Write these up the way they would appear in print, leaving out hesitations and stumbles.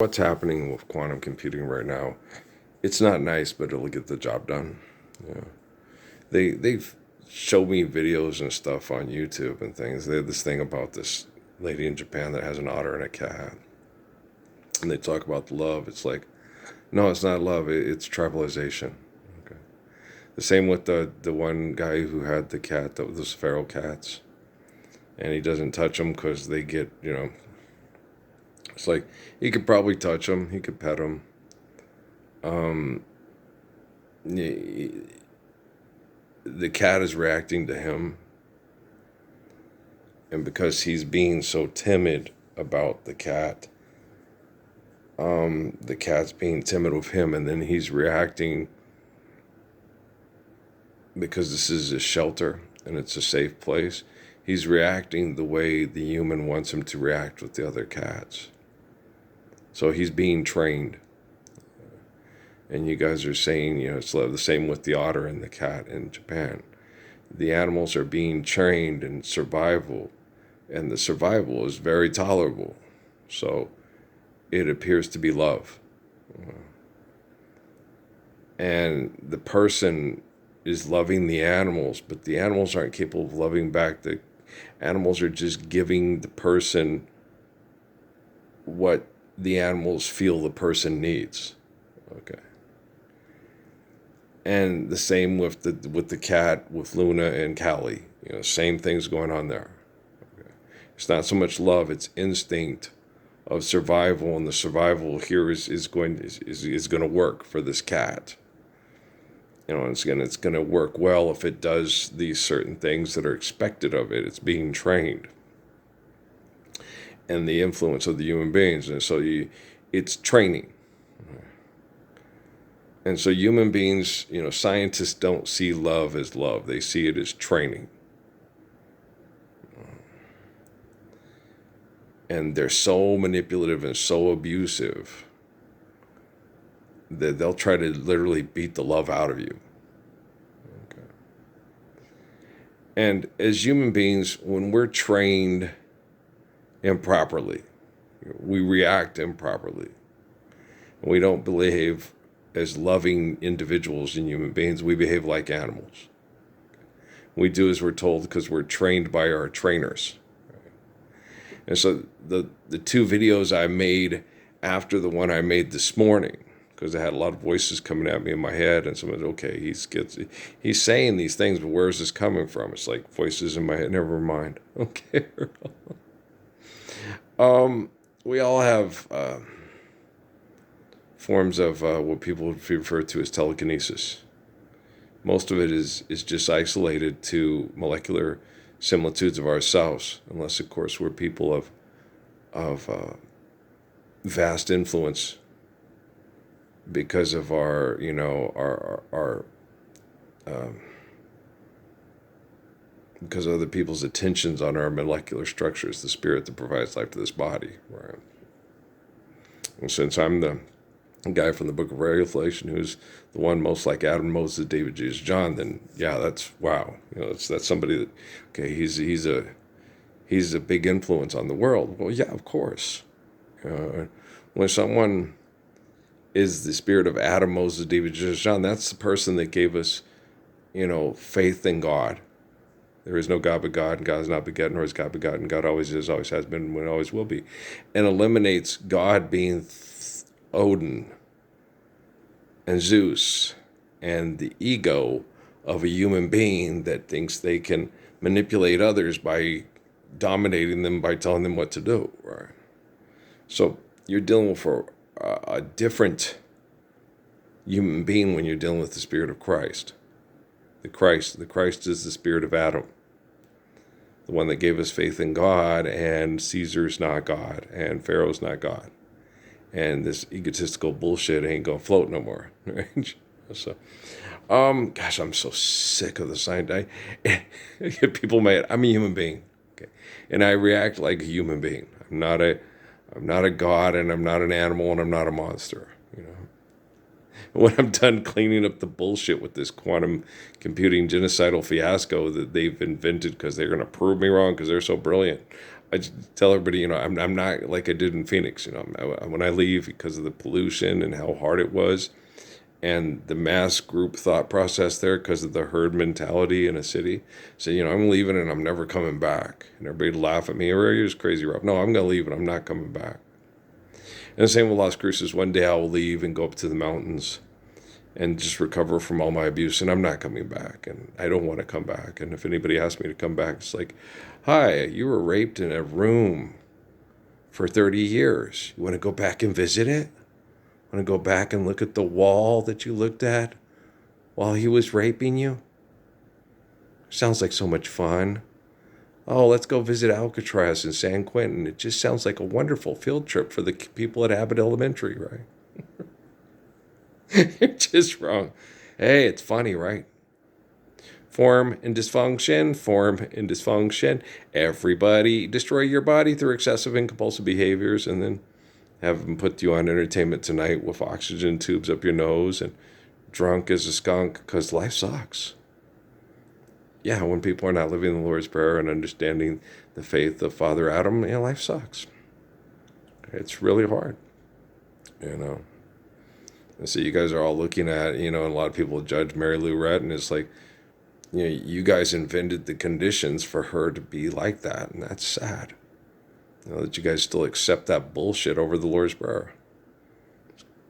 What's happening with quantum computing right now? It's not nice, but it'll get the job done. Yeah. They've showed me videos and stuff on YouTube and things. They had this thing about this lady in Japan that has an otter and a cat, and they talk about the love. It's like, no, it's not love. It's tribalization. Okay. The same with the one guy who had the cat, those feral cats, and he doesn't touch them because they get, it's like he could probably touch them, he could pet them. Um, the cat is reacting to him, and because he's being so timid about the cat's being timid with him, and then he's reacting because this is a shelter and it's a safe place. He's reacting the way the human wants him to react with the other cats. So he's being trained. And you guys are saying, it's the same with the otter and the cat in Japan. The animals are being trained in survival, and the survival is very tolerable. So it appears to be love. And the person is loving the animals, but the animals aren't capable of loving back. The animals are just giving the person what the animals feel the person needs. Okay. And the same with the cat, with Luna and Callie. Same things going on there. Okay. It's not so much love; it's instinct of survival, and the survival here is going to work for this cat. It's gonna work well if it does these certain things that are expected of it. It's being trained, and the influence of the human beings, and so it's training. And so human beings, scientists don't see love as love. They see it as training. And they're so manipulative and so abusive that they'll try to literally beat the love out of you. Okay. And as human beings, when we're trained improperly, we react improperly. We don't behave as loving individuals and human beings. We behave like animals. We do as we're told because we're trained by our trainers. And so the two videos I made after the one I made this morning, because I had a lot of voices coming at me in my head, and someone said, okay, he's saying these things, but where's this coming from? It's like voices in my head. Never mind. Okay. We all have forms of what people would refer to as telekinesis. Most of it is just isolated to molecular similitudes of ourselves, unless, of course, we're people of vast influence because of our because of other people's attentions on our molecular structures, the spirit that provides life to this body, right? And since I'm the guy from the Book of Revelation who's the one most like Adam, Moses, David, Jesus, John, then yeah, that's wow. That's somebody that, okay, he's a big influence on the world. Well, yeah, of course. When someone is the spirit of Adam, Moses, David, Jesus, John, that's the person that gave us, faith in God. There is no God but God, and God is not begotten, nor is God begotten. God always is, always has been, and always will be. And eliminates God being Odin and Zeus and the ego of a human being that thinks they can manipulate others by dominating them, by telling them what to do, right? So you're dealing with a different human being when you're dealing with the Spirit of Christ. The Christ is the spirit of Adam, the one that gave us faith in God, and Caesar's not God, and Pharaoh's not God. And this egotistical bullshit ain't gonna float no more, right? So, gosh, I'm so sick of the sign. I get people mad. I'm a human being, okay, and I react like a human being. I'm not a god, and I'm not an animal, and I'm not a monster. When I'm done cleaning up the bullshit with this quantum computing genocidal fiasco that they've invented because they're going to prove me wrong because they're so brilliant, I just tell everybody, I'm not like I did in Phoenix. When I leave because of the pollution and how hard it was, and the mass group thought process there because of the herd mentality in a city. So, I'm leaving and I'm never coming back. And everybody would laugh at me, or you're just crazy, Rob. No, I'm going to leave and I'm not coming back. And the same with Las Cruces. One day I will leave and go up to the mountains and just recover from all my abuse, and I'm not coming back. And I don't want to come back. And if anybody asks me to come back, it's like, hi, you were raped in a room for 30 years. You want to go back and visit it? Want to go back and look at the wall that you looked at while he was raping you? Sounds like so much fun. Oh, let's go visit Alcatraz in San Quentin. It just sounds like a wonderful field trip for the people at Abbott Elementary, right? You're just wrong. Hey, it's funny, right? Form and dysfunction. Everybody destroy your body through excessive and compulsive behaviors, and then have them put you on Entertainment Tonight with oxygen tubes up your nose and drunk as a skunk, because life sucks. Yeah, when people are not living the Lord's Prayer and understanding the faith of Father Adam, life sucks. It's really hard, And so you guys are all looking at, and a lot of people judge Mary Lou Retton. It's like, you guys invented the conditions for her to be like that, and that's sad. That you guys still accept that bullshit over the Lord's Prayer.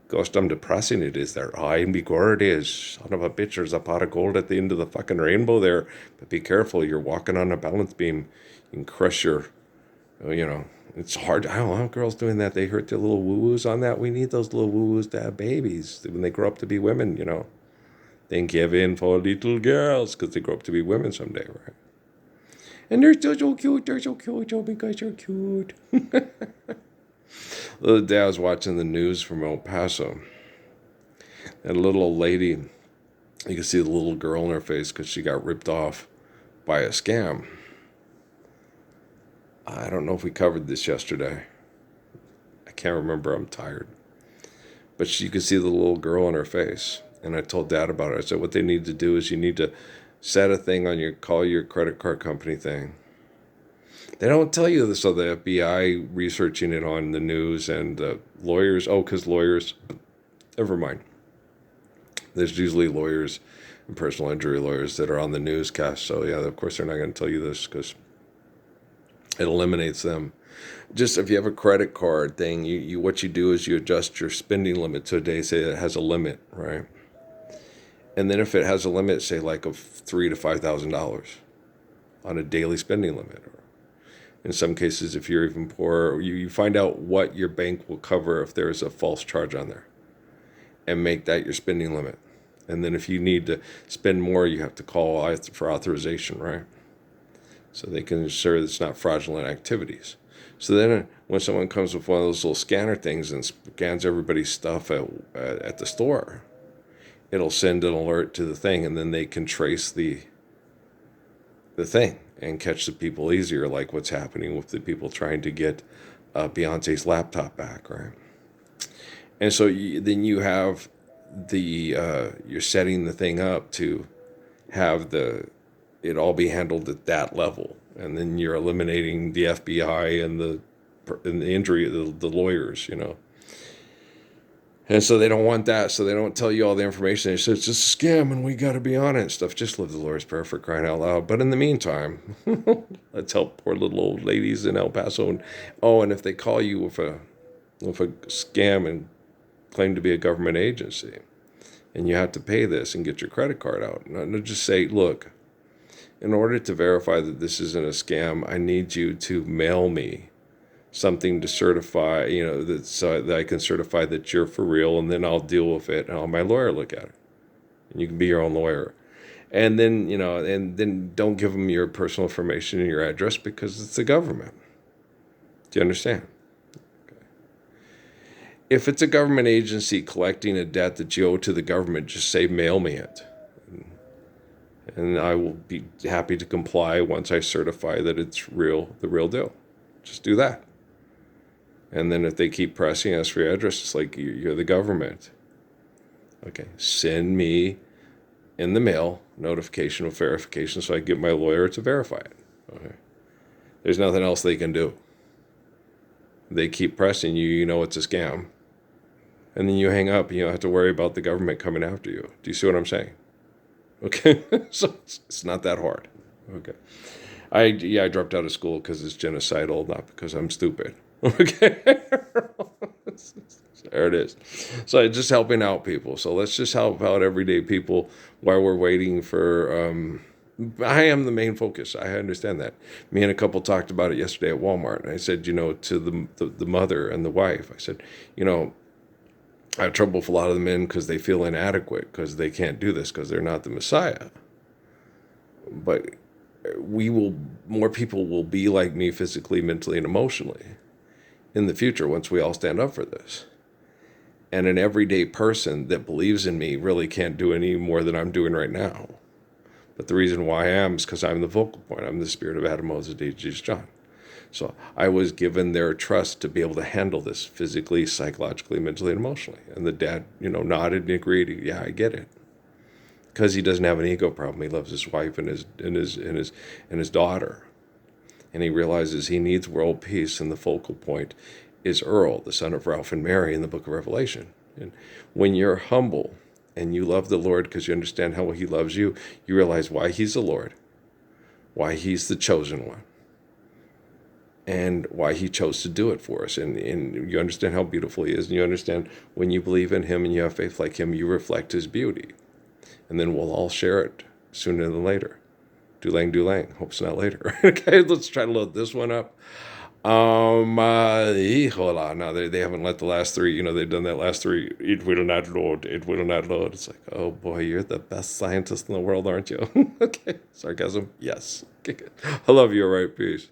Gosh, damn depressing it is there. I am be God is. Son of a bitch, there's a pot of gold at the end of the fucking rainbow there. But be careful, you're walking on a balance beam. You can crush your, it's hard. I don't know, girls doing that, they hurt their little woo-woos on that. We need those little woo-woos to have babies when they grow up to be women, Thank heaven for little girls, because they grow up to be women someday, right? And they're still so cute. They're so cute. Oh, because they're cute. The other day I was watching the news from El Paso. And a little old lady, you can see the little girl in her face because she got ripped off by a scam. I don't know if we covered this yesterday. I can't remember. I'm tired. But you could see the little girl in her face. And I told Dad about it. I said, what they need to do is you need to set a thing on call your credit card company thing. They don't tell you this, so the FBI researching it on the news, and lawyers, because lawyers, never mind. There's usually lawyers and personal injury lawyers that are on the newscast, so yeah, of course they're not going to tell you this because it eliminates them. Just if you have a credit card thing, you what you do is you adjust your spending limit to a day, say it has a limit, right? And then if it has a limit, say like of $3,000 to $5,000 on a daily spending limit, or in some cases, if you're even poor, you find out what your bank will cover if there's a false charge on there, and make that your spending limit. And then if you need to spend more, you have to call for authorization, right? So they can ensure it's not fraudulent activities. So then when someone comes with one of those little scanner things and scans everybody's stuff at the store, it'll send an alert to the thing, and then they can trace the thing and catch the people easier, like what's happening with the people trying to get Beyonce's laptop back, right? And so then you have you're setting the thing up to have it all be handled at that level, and then you're eliminating the FBI and the injury, the lawyers, And so they don't want that, so they don't tell you all the information. They say it's just a scam and we got to be on it and stuff. Just live the Lord's Prayer, for crying out loud. But in the meantime, let's help poor little old ladies in El Paso. And if they call you with a scam and claim to be a government agency, and you have to pay this and get your credit card out, and just say, look, in order to verify that this isn't a scam, I need you to mail me something to certify, so that I can certify that you're for real, and then I'll deal with it, and I'll have my lawyer look at it. And you can be your own lawyer. And then, and then don't give them your personal information and your address, because it's the government. Do you understand? Okay. If it's a government agency collecting a debt that you owe to the government, just say, mail me it. And I will be happy to comply once I certify that it's the real deal. Just do that. And then if they keep pressing us for your address, it's like, you're the government. Okay, send me in the mail notification of verification so I get my lawyer to verify it. Okay. There's nothing else they can do. They keep pressing you, you know it's a scam. And then you hang up and you don't have to worry about the government coming after you. Do you see what I'm saying? Okay, so it's not that hard. Okay, I dropped out of school because it's genocidal, not because I'm stupid. Okay, there it is. So it's just helping out people. So let's just help out everyday people while we're waiting for. I am the main focus. I understand that. Me and a couple talked about it yesterday at Walmart, and I said, to the mother and the wife, I said, I have trouble with a lot of the men because they feel inadequate because they can't do this because they're not the Messiah. But more people will be like me physically, mentally, and emotionally in the future once we all stand up for this. And an everyday person that believes in me really can't do any more than I'm doing right now. But the reason why I am is because I'm the vocal point. I'm the spirit of Adam, Moses, Jesus, John. So I was given their trust to be able to handle this physically, psychologically, mentally, and emotionally. And the dad, nodded and agreed. Yeah, I get it. Because he doesn't have an ego problem. He loves his wife and his daughter. And he realizes he needs world peace, and the focal point is Earl, the son of Ralph and Mary in the book of Revelation. And when you're humble and you love the Lord because you understand how he loves you, you realize why he's the Lord, why he's the chosen one, and why he chose to do it for us. And you understand how beautiful he is, and you understand when you believe in him and you have faith like him, you reflect his beauty. And then we'll all share it sooner than later. Dulang. Hope it's not later. Okay, let's try to load this one up. Híjola. No, they haven't let the last three, they've done that last three. It will not load. It's like, oh boy, you're the best scientist in the world, aren't you? Okay, sarcasm? Yes. Okay, good. I love you, all right, peace.